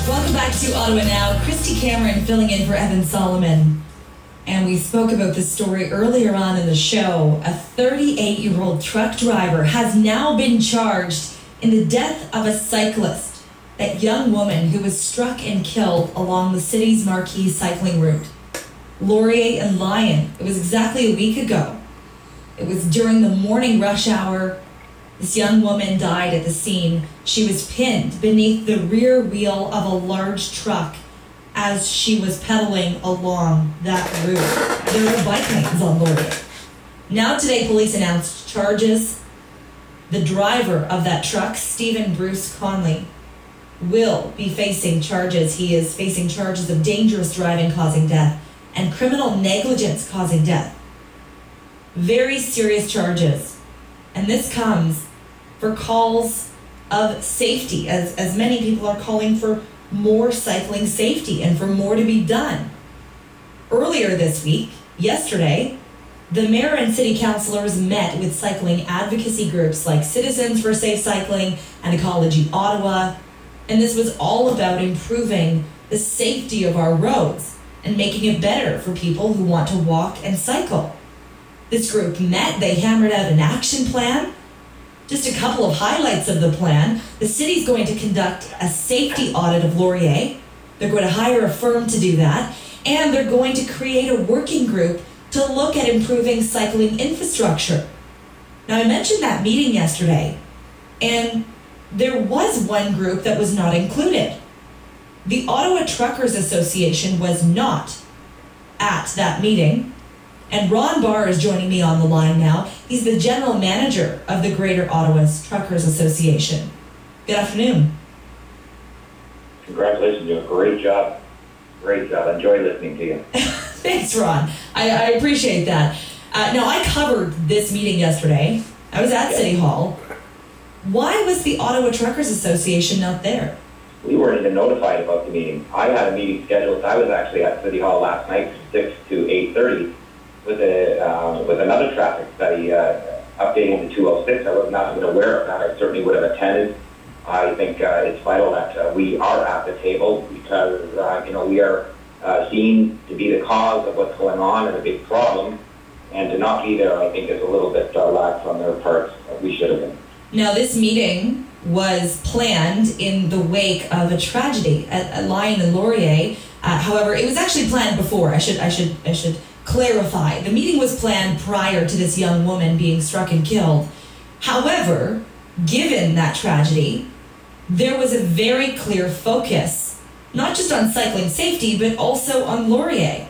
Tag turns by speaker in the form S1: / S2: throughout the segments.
S1: Welcome back to Ottawa Now. Kristy Cameron filling in for Evan Solomon. And we spoke about this story earlier on in the show. A 38-year-old truck driver has now been charged in the death of a cyclist, that young woman who was struck and killed along the city's marquee cycling route. Laurier and Lyon. It was exactly a week ago. It was during the morning rush hour. This young woman died at the scene. She was pinned beneath the rear wheel of a large truck as she was pedaling along that route. There were bike lanes on Laurier. Now today, police announced charges. The driver of that truck, Stephen Bruce Conley, will be facing charges. He is facing charges of dangerous driving causing death and criminal negligence causing death. Very serious charges. And this comes for calls of safety, as many people are calling for more cycling safety and for more to be done. Earlier this week, yesterday, the mayor and city councillors met with cycling advocacy groups like Citizens for Safe Cycling and Ecology Ottawa, and this was all about improving the safety of our roads and making it better for people who want to walk and cycle. This group met, they hammered out an action plan. Just a couple of highlights of the plan. The city's going to conduct a safety audit of Laurier. They're going to hire a firm to do that. And they're going to create a working group to look at improving cycling infrastructure. Now, I mentioned that meeting yesterday, and there was one group that was not included. The Ottawa Truckers Association was not at that meeting. And Ron Barr is joining me on the line now. He's the general manager of the Greater Ottawa Truckers Association. Good afternoon.
S2: Congratulations, you do a great job. Great job. Enjoy listening to you.
S1: Thanks, Ron. I appreciate that. Now, I covered this meeting yesterday. I was at City Hall. Why was the Ottawa Truckers Association not there?
S2: We weren't even notified about the meeting. I had a meeting scheduled. I was actually at City Hall last night from 6 to 8:30 with another traffic study updating the 206. I was not even aware of that. I certainly would have attended. I think it's vital that we are at the table because we are seen to be the cause of what's going on and a big problem, and to not be there, I think, is a little bit lax on their part. We should have been.
S1: Now, this meeting was planned in the wake of a tragedy at Lyon and Laurier. However, it was actually planned before. I should clarify. The meeting was planned prior to this young woman being struck and killed. However, given that tragedy, there was a very clear focus, not just on cycling safety, but also on Laurier.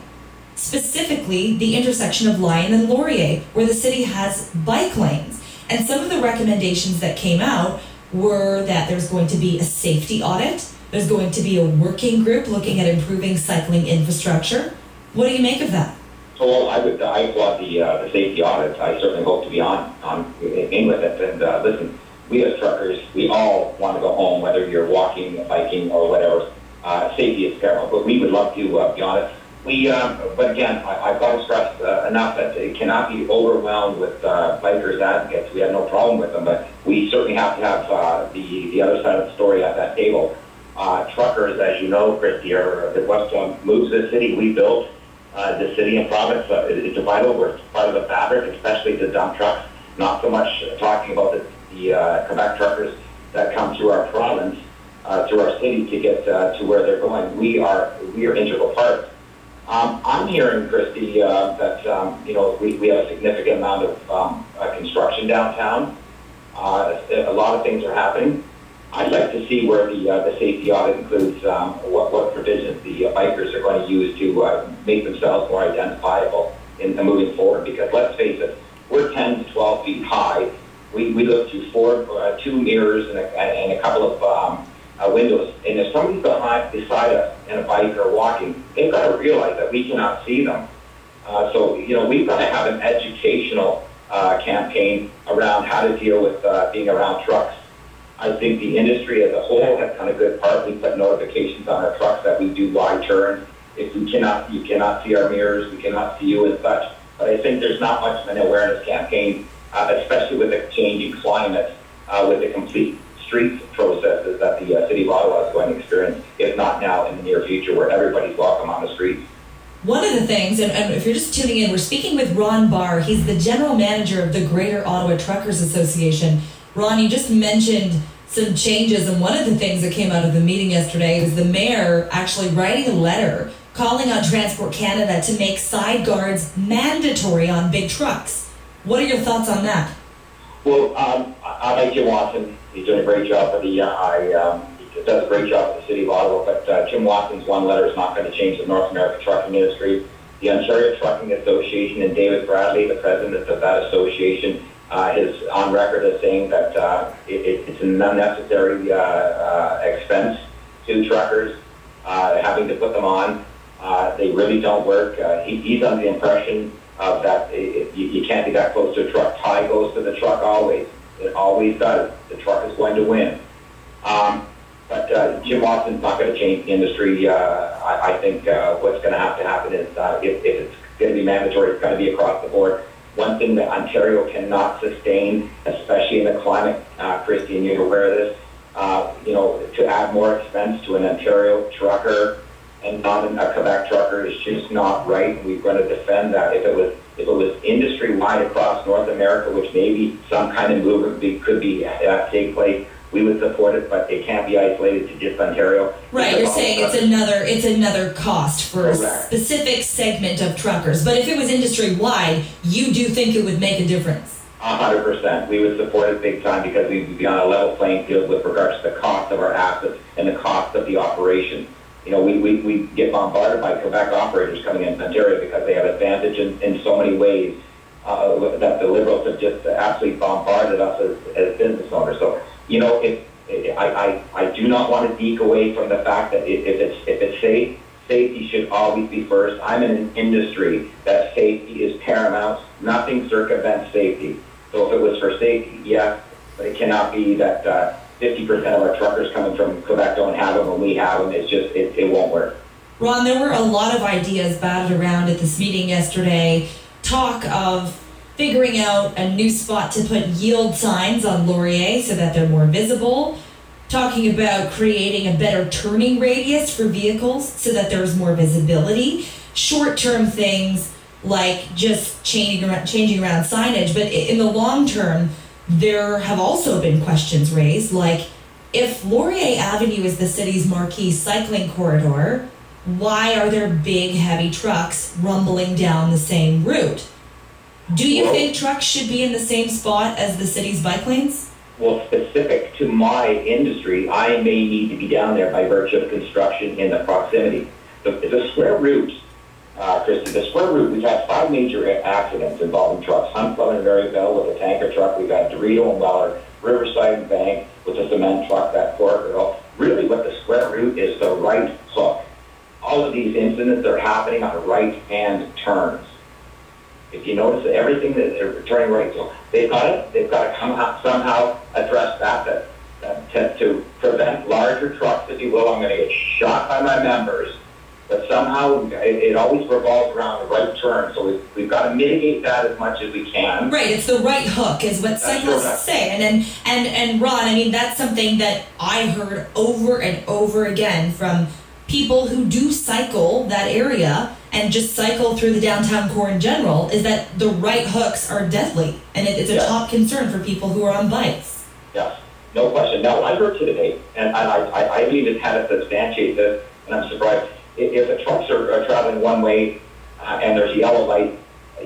S1: Specifically, the intersection of Lyon and Laurier, where the city has bike lanes. And some of the recommendations that came out were that there's going to be a safety audit, there's going to be a working group looking at improving cycling infrastructure. What do you make of that?
S2: Well, I applaud the safety audit. I certainly hope to be in with it. And listen, we as truckers, we all want to go home, whether you're walking, biking, or whatever. Safety is paramount, but we would love to be honest. But again, I've got to stress enough that it cannot be overwhelmed with bikers advocates. We have no problem with them, but we certainly have to have the other side of the story at that table. Truckers, as you know, Kristy, are what moves the city. We built the city and province. It's vital. We're part of the fabric, especially the dump trucks. Not so much talking about the Quebec truckers that come through our province, through our city to get to where they're going. We are integral parts. I'm hearing, Kristy, that we have a significant amount of construction downtown. A lot of things are happening. I'd like to see where the safety audit includes what provisions the bikers are going to use to make themselves more identifiable in moving forward. Because let's face it, we're 10 to 12 feet high. We look through two mirrors and a couple of windows. And if somebody's beside us in a bike or walking, they've got to realize that we cannot see them. So we've got to have an educational campaign around how to deal with being around trucks. I think the industry as a whole has done a good part. We put notifications on our trucks that we do wide turns. If you cannot see our mirrors, we cannot see you and such. But I think there's not much of an awareness campaign, especially with the changing climate, with the complete street processes that the City of Ottawa is going to experience, if not near future where everybody's welcome on the streets.
S1: One of the things, and if you're just tuning in, we're speaking with Ron Barr. He's the general manager of the Greater Ottawa Truckers Association. Ron, you just mentioned some changes, and one of the things that came out of the meeting yesterday was the mayor actually writing a letter calling on Transport Canada to make side guards mandatory on big trucks. What are your thoughts on that?
S2: Well, I like Jim Watson. He's doing a great job for the, he does a great job for the City of Ottawa, but Jim Watson's one letter is not going to change the North American trucking industry. The Ontario Trucking Association and David Bradley, the president of that association, is on record as saying that it's an unnecessary expense to truckers having to put them on. They really don't work. He's under the impression of that you can't be that close to a truck. Tie goes to the truck always. It always does. The truck is going to win. But Jim Watson's not going to change the industry. I think what's going to happen is if it's going to be mandatory, it's going to be across the board. One thing that Ontario cannot sustain, especially in the climate, Kristy, and you're aware of this, to add more expense to an Ontario trucker and not a Quebec trucker is just not right. We're going to defend that. If it was industry-wide across North America, which maybe some kind of movement could take place, we would support it, but it can't be isolated to just Ontario.
S1: Right, you're saying it's another cost for Correct. A specific segment of truckers. But if it was industry-wide, you do think it would make a difference? 100%.
S2: We would support it big time because we would be on a level playing field with regards to the cost of our assets and the cost of the operation. We get bombarded by Quebec operators coming into Ontario because they have advantage in so many ways that the Liberals have just absolutely bombarded us as business owners. So, I do not want to deke away from the fact that if it's safe, safety should always be first. I'm in an industry that safety is paramount. Nothing circumvents safety. So if it was for safety, yes, but it cannot be that 50% of our truckers coming from Quebec don't have them and we have them. It's just, it won't work.
S1: Ron, there were a lot of ideas batted around at this meeting yesterday. Talk of figuring out a new spot to put yield signs on Laurier so that they're more visible. Talking about creating a better turning radius for vehicles so that there's more visibility. Short-term things like just changing around signage, but in the long term, there have also been questions raised, like if Laurier Avenue is the city's marquee cycling corridor, why are there big, heavy trucks rumbling down the same route? Do you think trucks should be in the same spot as the city's bike lanes?
S2: Well, specific to my industry, I may need to be down there by virtue of construction in the proximity. The square route, Kristy, the square route, we've had 5 major accidents involving trucks. Huntsville and Maryville with a tanker truck. We've got Dorito and Weller, Riverside and Bank with a cement truck, that corridor. Really what the square route is the right hook. All of these incidents are happening on right-hand turns. If you notice that everything that they're turning right, so they've got to somehow address that to prevent larger trucks, if you will. I'm going to get shot by my members, but somehow it always revolves around the right turn. So we've got to mitigate that as much as we can.
S1: Right, it's the right hook, is what cyclists say. And Ron, I mean, that's something that I heard over and over again from people who do cycle that area and just cycle through the downtown core in general, is that the right hooks are deadly. And it's a top concern for people who are on bikes.
S2: Yes, no question. Now, I heard today, and I even had to substantiate this, and I'm surprised, if the trucks are traveling one way and there's a yellow light,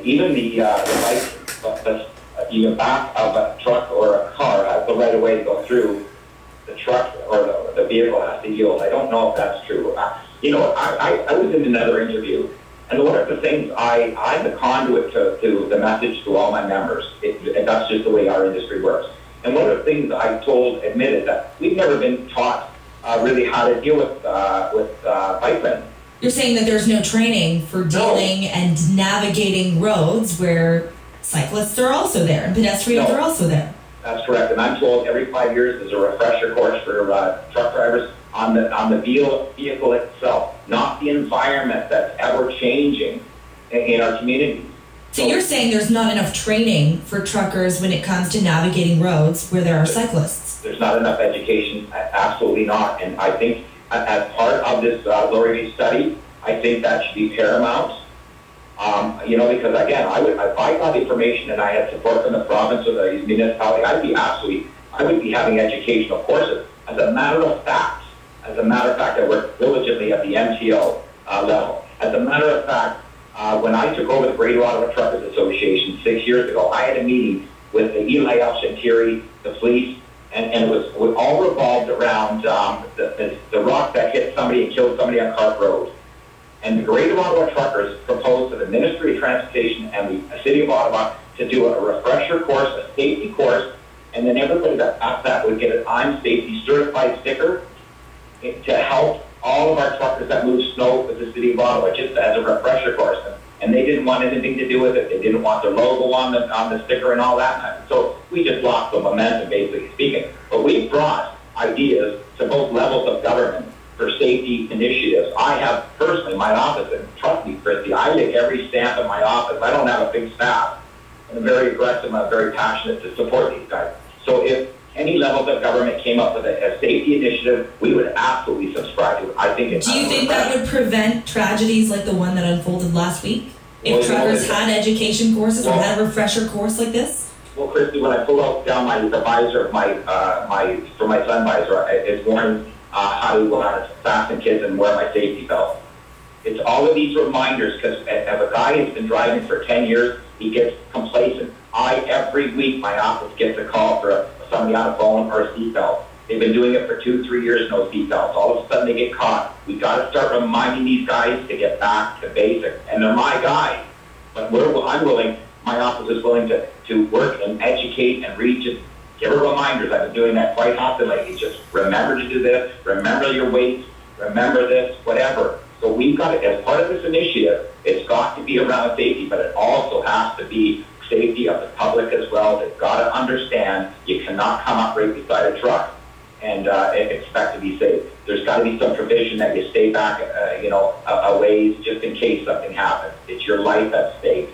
S2: even the bike, even back of a truck or a car has the right of way to go through. The truck or the vehicle has to yield. I don't know if that's true. I was in another interview, and one of the things I'm the conduit to the message to all my members. And that's just the way our industry works. And one of the things I admitted that we've never been taught really how to deal with bike lanes.
S1: You're saying that there's no training for dealing and navigating roads where cyclists are also there and pedestrians are also there.
S2: That's correct, and I'm told every 5 years there's a refresher course for truck drivers on the vehicle itself, not the environment that's ever changing in our communities.
S1: So you're saying there's not enough training for truckers when it comes to navigating roads where there are cyclists?
S2: There's not enough education, absolutely not. And I think as part of this Laurier study. I think that should be paramount. You know, because again, if I got information and I had support from the province or the municipality, I would be having educational courses. As a matter of fact, I work diligently at the MTO level. As a matter of fact, when I took over the Greater Ottawa Truckers Association 6 years ago, I had a meeting with the Eli Alchantiri, the police, and it was all revolved around the rock that hit somebody and killed somebody on Clark Road. And the Greater Ottawa Truckers proposed to the Ministry of Transportation and the City of Ottawa to do a refresher course, a safety course, and then everybody that passed that would get an I'm Safety certified sticker to help all of our truckers that move snow with the City of Ottawa, just as a refresher course. And they didn't want anything to do with it. They didn't want their logo on the sticker and all that. So we just lost the momentum, basically speaking. But we brought ideas to both levels of government for safety initiatives. I have personally my office, and trust me, Kristy, I lick every stamp in my office. I don't have a big staff. And I'm very aggressive, I'm very passionate to support these guys. So if any levels of government came up with a safety initiative, we would absolutely subscribe to it. I think it's.
S1: Do you think that would prevent tragedies like the one that unfolded last week? If truckers had education courses or had a refresher course like this?
S2: Well, Kristy, when I pulled out down the visor of my sun visor, it's warning how to fasten kids and wear my safety belt. It's all of these reminders, because if a guy has been driving for 10 years, he gets complacent. Every week, my office gets a call for somebody on a phone or a seatbelt. They've been doing it for 2-3 years, no seatbelts. All of a sudden, they get caught. We got to start reminding these guys to get back to basics. And they're my guys. But I'm willing, my office is willing to work and educate and read, just give her reminders. I've been doing that quite often lately. Just remember to do this, remember your weights, remember this, whatever. So we've got to, as part of this initiative, it's got to be around safety, but it also has to be safety of the public as well. They've got to understand you cannot come up right beside a truck and expect to be safe. There's got to be some provision that you stay back, a ways just in case something happens. It's your life at stake.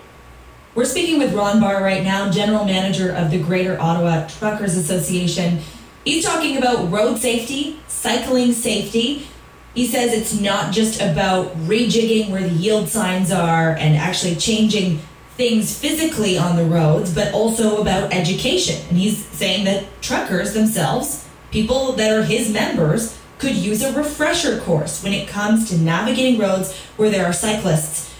S1: We're speaking with Ron Barr right now, General Manager of the Greater Ottawa Truckers Association. He's talking about road safety, cycling safety. He says it's not just about rejigging where the yield signs are and actually changing things physically on the roads, but also about education. And he's saying that truckers themselves, people that are his members, could use a refresher course when it comes to navigating roads where there are cyclists.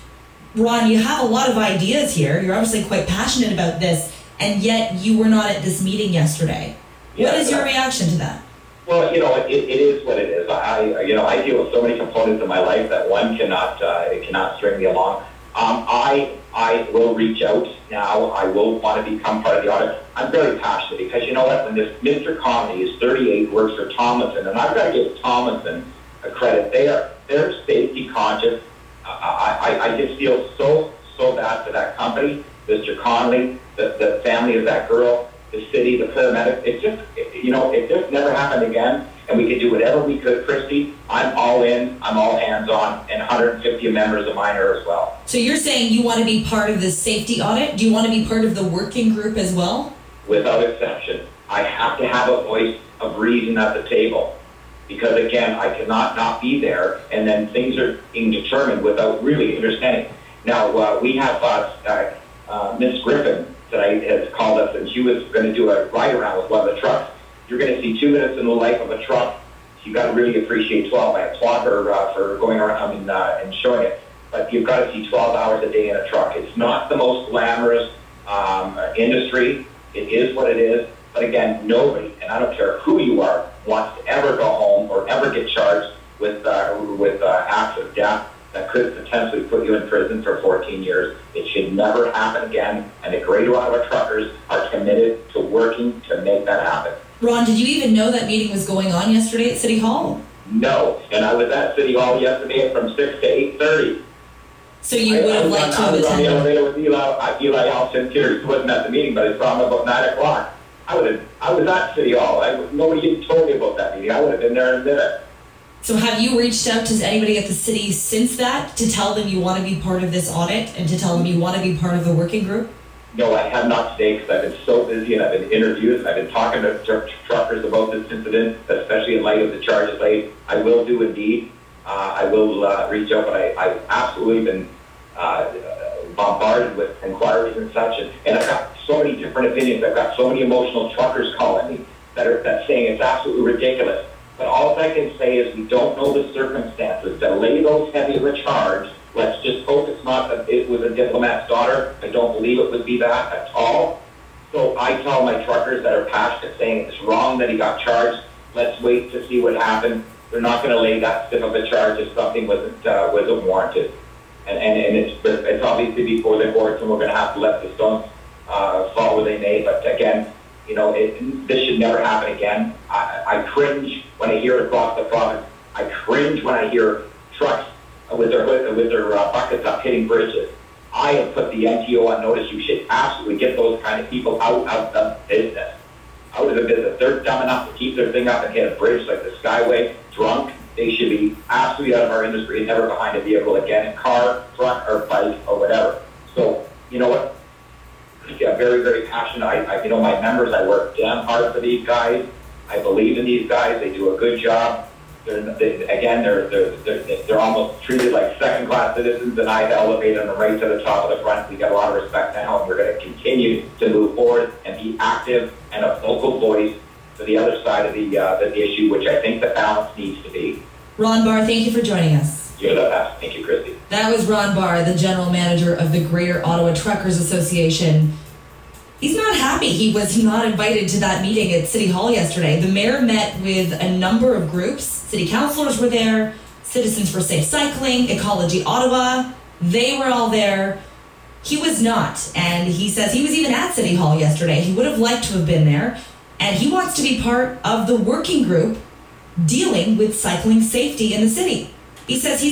S1: Ron, you have a lot of ideas here. You're obviously quite passionate about this, and yet you were not at this meeting yesterday. What is your reaction to that?
S2: Well, it is what it is. I deal with so many components in my life that one cannot string me along. I will reach out now. I will want to become part of the audit. I'm very passionate because you know what? When this Mr. Conley is 38, works for Tomlinson, and I've got to give Tomlinson a credit. They're safety conscious. I just feel so bad for that company, Mr. Conley, the family of that girl, the city, the paramedics. It just never happened again. And we could do whatever we could, Kristy. I'm all in, I'm all hands-on, and 150 members of mine are as well.
S1: So you're saying you want to be part of the safety audit? Do you want to be part of the working group as well?
S2: Without exception. I have to have a voice of reason at the table. Because, again, I cannot not be there, and then things are being determined without really understanding. Now, we have Miss Griffin today has called us, and she was going to do a ride-around with one of the trucks. You're going to see 2 minutes in the life of a truck. You've got to really appreciate 12. I applaud her for going around and showing it. But you've got to see 12 hours a day in a truck. It's not the most glamorous industry. It is what it is. But again, nobody, and I don't care who you are, wants to ever go home or ever get charged with acts of death that could potentially put you in prison for 14 years. It should never happen again. And the Greater Ottawa Truckers are committed to working to make that happen.
S1: Ron, did you even know that meeting was going on yesterday at City Hall?
S2: No, and I was at City Hall yesterday from 6 to 8:30.
S1: So you would have liked to have attended?
S2: I was on the elevator with Eli Alcantiri. He wasn't at the meeting, but I saw him about 9 o'clock. I was at City Hall. Nobody had told me about that meeting. I would have been there in a minute.
S1: So have you reached out to anybody at the city since that to tell them you want to be part of this audit and to tell them you want to be part of the working group?
S2: No, I have not today because I've been so busy and I've been interviewed and I've been talking to truckers about this incident, especially in light of the charges laid. I will do indeed. I will reach out, but I've absolutely been bombarded with inquiries and such, and I've got so many different opinions. I've got so many emotional truckers calling me that's saying it's absolutely ridiculous. But all I can say is we don't know the circumstances. To lay those heavy of a charge, let's just hope it's not that it was a diplomat's daughter. I don't believe it would be that at all. So I tell my truckers that are passionate saying it's wrong that he got charged. Let's wait to see what happened. They're not going to lay that stiff of a charge if something wasn't warranted. And it's obviously before the courts, and we're going to have to let the stones fall where they may. But again, you know, this should never happen again. I cringe when I hear it across the province. I cringe when I hear trucks with their buckets up hitting bridges. I have put the MTO on notice. You should absolutely get those kind of people out of the business. Out of the business. They're dumb enough to keep their thing up and hit a bridge like the Skyway, drunk. They should be absolutely out of our industry and never behind a vehicle again, in car, truck, or bike, or whatever. So, you know what? I'm very, very passionate. You know, my members, I work damn hard for these guys. I believe in these guys. They do a good job. They're almost treated like second-class citizens, and I've elevated them right to the top of the front. We got a lot of respect now, and we're going to continue to move forward and be active and a vocal voice to the other side of the issue, which I think the balance needs to be.
S1: Ron Barr, thank you for joining us.
S2: You're the best. Thank you, Kristy.
S1: That was Ron Barr, the general manager of the Greater Ottawa Truckers Association. He's not happy he was not invited to that meeting at City Hall yesterday. The mayor met with a number of groups. City councillors were there, Citizens for Safe Cycling, Ecology Ottawa. They were all there. He was not, and he says he was even at City Hall yesterday. He would have liked to have been there, and he wants to be part of the working group dealing with cycling safety in the city. He says he's